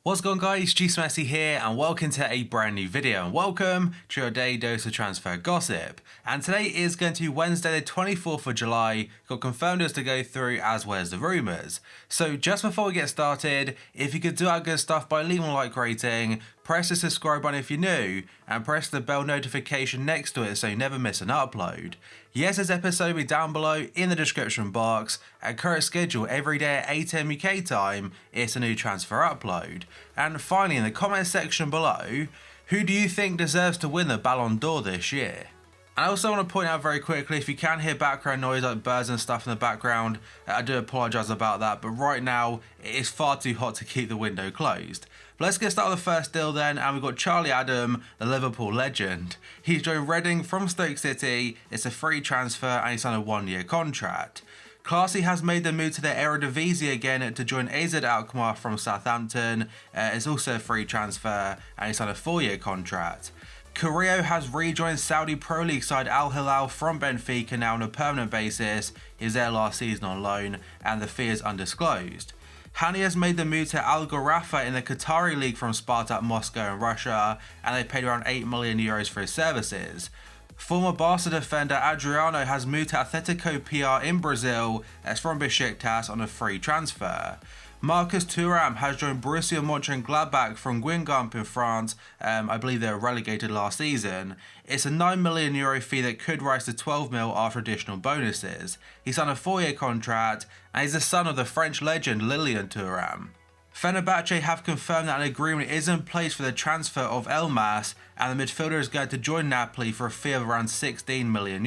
What's going on, guys? Messi here and welcome to a brand new video and welcome to your daily dose of transfer gossip. And today is going to be Wednesday the 24th of July, got confirmed as to go through as well as the rumours. So just before we get started, if you could do our good stuff by leaving a like rating, press the subscribe button if you're new, and press the bell notification next to it so you never miss an upload. Yes, this episode will be down below in the description box. At current schedule, every day at 8 AM UK time, it's a new transfer upload. And finally, in the comment section below, who do you think deserves to win the Ballon d'Or this year? And I also want to point out very quickly, if you can hear background noise like birds and stuff in the background, I do apologise about that, but right now it is far too hot to keep the window closed. But let's get started with the first deal then, and we've got Charlie Adam, the Liverpool legend. He's joined Reading from Stoke City, it's a free transfer and he's on a 1-year contract. Classy has made the move to the Eredivisie again to join AZ Alkmaar from Southampton. It's also a free transfer and he's on a 4-year contract. Carrillo has rejoined Saudi Pro League side Al Hilal from Benfica now on a permanent basis. He was there last season on loan and the fee is undisclosed. Hani has made the move to Al Gharafa in the Qatari League from Spartak Moscow in Russia, and they paid around €8 million for his services. Former Barca defender Adriano has moved to Atletico PR in Brazil as from Besiktas on a free transfer. Marcus Thuram has joined Borussia Mönchengladbach from Guingamp in France. I believe they were relegated last season. It's a €9 million fee that could rise to 12 mil after additional bonuses. He's on a 4-year contract and he's the son of the French legend Lilian Thuram. Fenerbahce have confirmed that an agreement is in place for the transfer of Elmas, and the midfielder is going to join Napoli for a fee of around €16 million.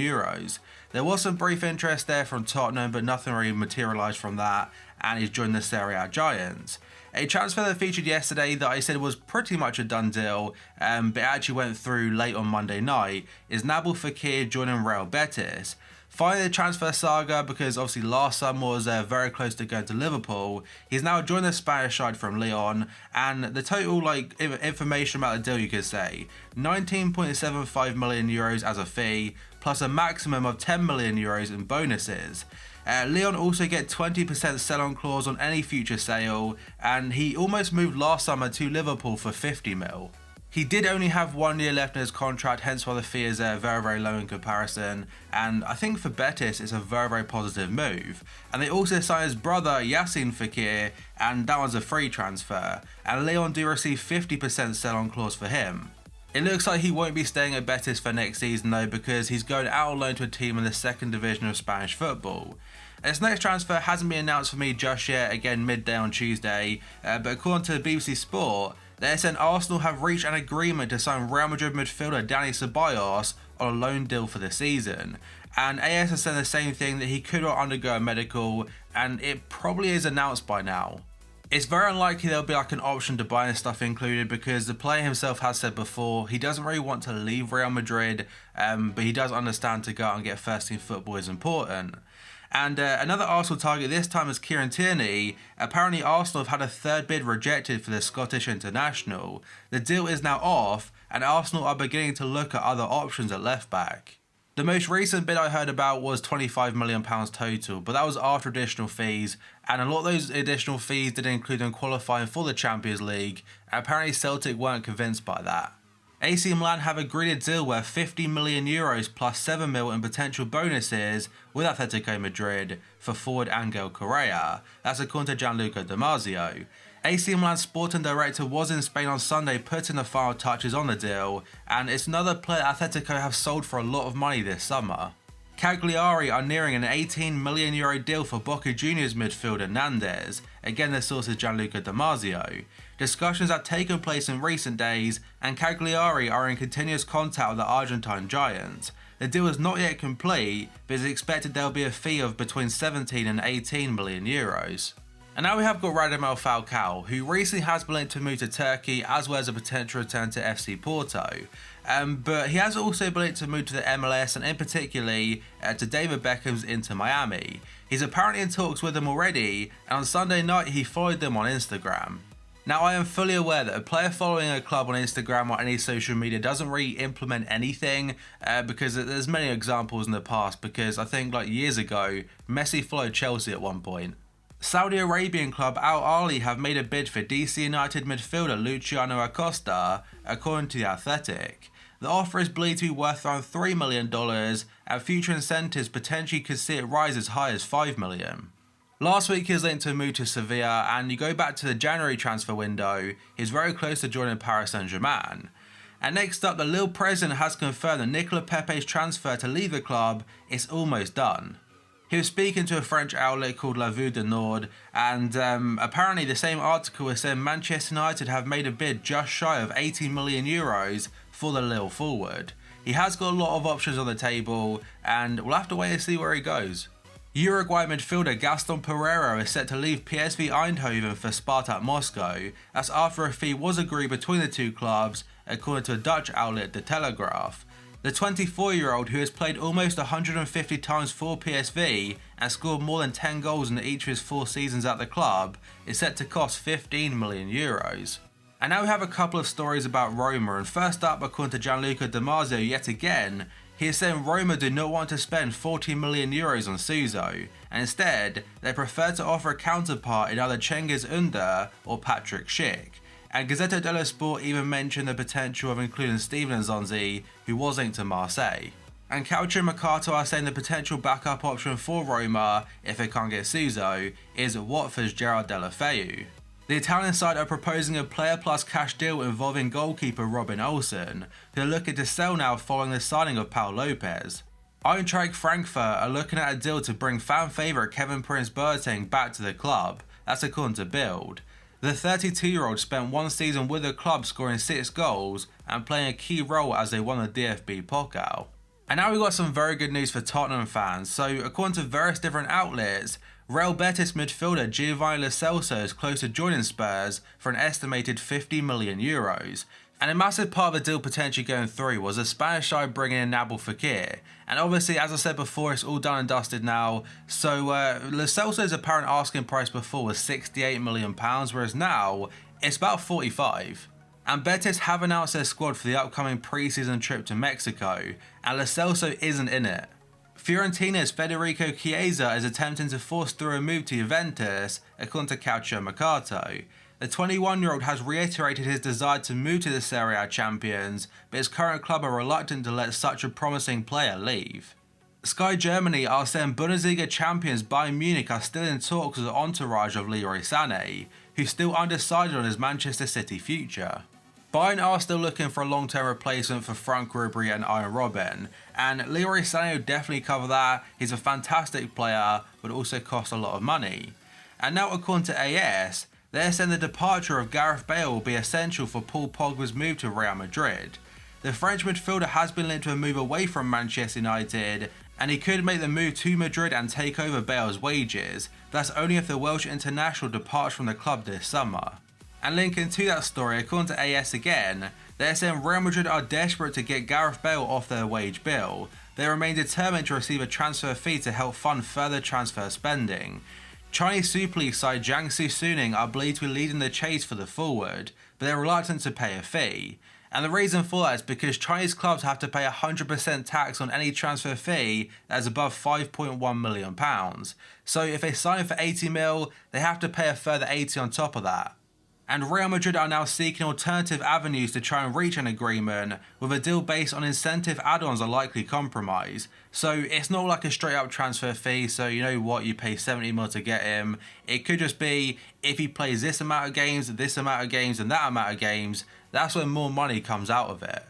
There was some brief interest there from Tottenham, but nothing really materialised from that, and he's joined the Serie A Giants. A transfer that featured yesterday that I said was pretty much a done deal, but it actually went through late on Monday night, is Nabil Fekir joining Real Betis. Finally, the transfer saga, because obviously last summer was very close to going to Liverpool. He's now joined the Spanish side from Lyon, and the total information about the deal, you could say, €19.75 million as a fee, plus a maximum of €10 million in bonuses. Lyon also get 20% sell-on clause on any future sale, and he almost moved last summer to Liverpool for 50 mil. He did only have 1 year left in his contract, hence why the fee is very low in comparison, and I think for Betis it's a very positive move. And they also signed his brother Yacine Fekir, and that one's a free transfer, and Lyon do receive 50% sell-on clause for him. It looks like he won't be staying at Betis for next season though, because he's going out on loan to a team in the 2nd division of Spanish football. His next transfer hasn't been announced for me just yet, again midday on Tuesday, but according to BBC Sport, they said Arsenal have reached an agreement to sign Real Madrid midfielder Dani Ceballos on a loan deal for the season. And AS has said the same thing, that he could not undergo a medical, and it probably is announced by now. It's very unlikely there'll be an option to buy and stuff included, because the player himself has said before he doesn't really want to leave Real Madrid, but he does understand to go out and get first team football is important. And another Arsenal target this time is Kieran Tierney. Apparently Arsenal have had a 3rd bid rejected for the Scottish international. The deal is now off and Arsenal are beginning to look at other options at left back. The most recent bid I heard about was £25 million total, but that was after additional fees, and a lot of those additional fees did include them qualifying for the Champions League, and apparently Celtic weren't convinced by that. AC Milan have agreed a deal worth €50 million plus 7 mil in potential bonuses with Atletico Madrid for forward Angel Correa. That's according to Gianluca Di Marzio. AC Milan's sporting director was in Spain on Sunday putting the final touches on the deal, and it's another player Atletico have sold for a lot of money this summer. Cagliari are nearing an €18 million deal for Boca Juniors midfielder Nandez. Again, the source is Gianluca Di Marzio. Discussions have taken place in recent days, and Cagliari are in continuous contact with the Argentine Giants. The deal is not yet complete, but it's expected there will be a fee of between 17 and €18 million. And now we have got Radamel Falcao, who recently has been linked to move to Turkey as well as a potential return to FC Porto. But he has also been linked to move to the MLS, and in particular to David Beckham's Inter Miami. He's apparently in talks with them already, and on Sunday night he followed them on Instagram. Now, I am fully aware that a player following a club on Instagram or any social media doesn't really implement anything, because there's many examples in the past, because I think years ago Messi followed Chelsea at one point. Saudi Arabian club Al Ahly have made a bid for DC United midfielder Luciano Acosta, according to The Athletic. The offer is believed to be worth around $3 million, and future incentives potentially could see it rise as high as $5 million. Last week he was linked to a move to Sevilla, and you go back to the January transfer window, he's very close to joining Paris Saint-Germain. And next up, the Lille president has confirmed that Nicolas Pepe's transfer to leave the club is almost done. He was speaking to a French outlet called La Vue du Nord, and apparently the same article was saying Manchester United have made a bid just shy of €80 million for the Lille forward. He has got a lot of options on the table, and we'll have to wait and see where he goes. Uruguay midfielder Gaston Pereiro is set to leave PSV Eindhoven for Spartak Moscow. That's after a fee was agreed between the two clubs, according to a Dutch outlet, De Telegraaf. The 24-year-old, who has played almost 150 times for PSV and scored more than 10 goals in each of his 4 seasons at the club, is set to cost €15 million. And now we have a couple of stories about Roma, and first up, according to Gianluca Di Marzio yet again, he is saying Roma do not want to spend €40 million on Suso, and instead, they prefer to offer a counterpart in either Cengiz Ünder or Patrick Schick. And Gazzetta dello Sport even mentioned the potential of including Steven Nzonzi, who was linked to Marseille. And Calcio Mercato are saying the potential backup option for Roma, if they can't get Suso, is Watford's Gerard Deulofeu. The Italian side are proposing a player plus cash deal involving goalkeeper Robin Olsen, who are looking to sell now following the signing of Paul Lopez. Eintracht Frankfurt are looking at a deal to bring fan favourite Kevin Prince Boateng back to the club, that's according to Bild. The 32-year-old spent 1 season with the club, scoring 6 goals and playing a key role as they won the DFB Pokal. And now we've got some very good news for Tottenham fans. So according to various different outlets, Real Betis midfielder Giovanni Lo Celso is close to joining Spurs for an estimated €50 million. And a massive part of the deal potentially going through was the Spanish side bringing in Nabil Fekir. And obviously, as I said before, it's all done and dusted now. So Lo Celso's apparent asking price before was £68 million, whereas now it's about 45. And Betis have announced their squad for the upcoming pre-season trip to Mexico, and Lo Celso isn't in it. Fiorentina's Federico Chiesa is attempting to force through a move to Juventus, according to Calcio Mercato. The 21-year-old has reiterated his desire to move to the Serie A champions, but his current club are reluctant to let such a promising player leave. Sky Germany are saying Bundesliga champions Bayern Munich are still in talks with the entourage of Leroy Sané, who's still undecided on his Manchester City future. Bayern are still looking for a long-term replacement for Frank Ribery and Iron Robben, and Leroy Sané will definitely cover that. He's a fantastic player, but also costs a lot of money. And now, according to AS, they're saying the departure of Gareth Bale will be essential for Paul Pogba's move to Real Madrid. The French midfielder has been linked to a move away from Manchester United, and he could make the move to Madrid and take over Bale's wages, but that's only if the Welsh international departs from the club this summer. And linking to that story, according to AS again, they're saying Real Madrid are desperate to get Gareth Bale off their wage bill. They remain determined to receive a transfer fee to help fund further transfer spending. Chinese Super League side Jiangsu Suning are believed to be leading the chase for the forward, but they're reluctant to pay a fee. And the reason for that is because Chinese clubs have to pay 100% tax on any transfer fee that is above £5.1 million. So if they sign for 80 mil, they have to pay a further 80 on top of that. And Real Madrid are now seeking alternative avenues to try and reach an agreement, with a deal based on incentive add-ons a likely compromise. So it's not like a straight up transfer fee, so you know what, you pay 70 mil to get him. It could just be, if he plays this amount of games, and that amount of games, that's when more money comes out of it.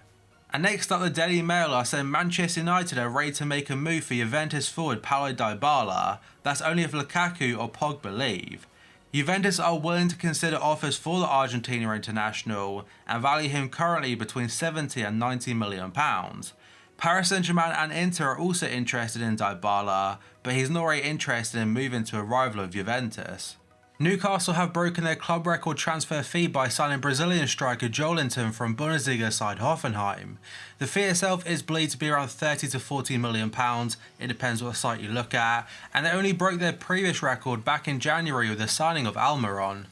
And next up, the Daily Mail are saying Manchester United are ready to make a move for Juventus forward Paulo Dybala. That's only if Lukaku or Pogba leave. Juventus are willing to consider offers for the Argentina international and value him currently between 70 and 90 million pounds. Paris Saint-Germain and Inter are also interested in Dybala, but he's not really interested in moving to a rival of Juventus. Newcastle have broken their club record transfer fee by signing Brazilian striker Joelinton from Bundesliga side Hoffenheim. The fee itself is believed to be around 30 to 40 million pounds, it depends what site you look at, and they only broke their previous record back in January with the signing of Almiron.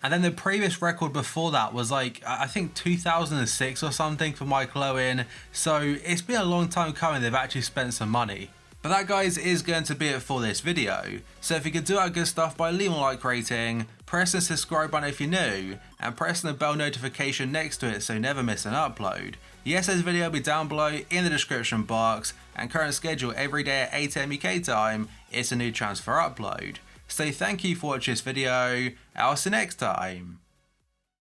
And then the previous record before that was like, I think 2006 or something for Michael Owen, so it's been a long time coming, they've actually spent some money. But that, guys, is going to be it for this video. So if you could do that good stuff by leaving a like rating, press the subscribe button if you're new, and pressing the bell notification next to it so you never miss an upload. Yesterday's video will be down below in the description box, and current schedule every day at 8 AM UK time is a new transfer upload. So thank you for watching this video, I'll see you next time.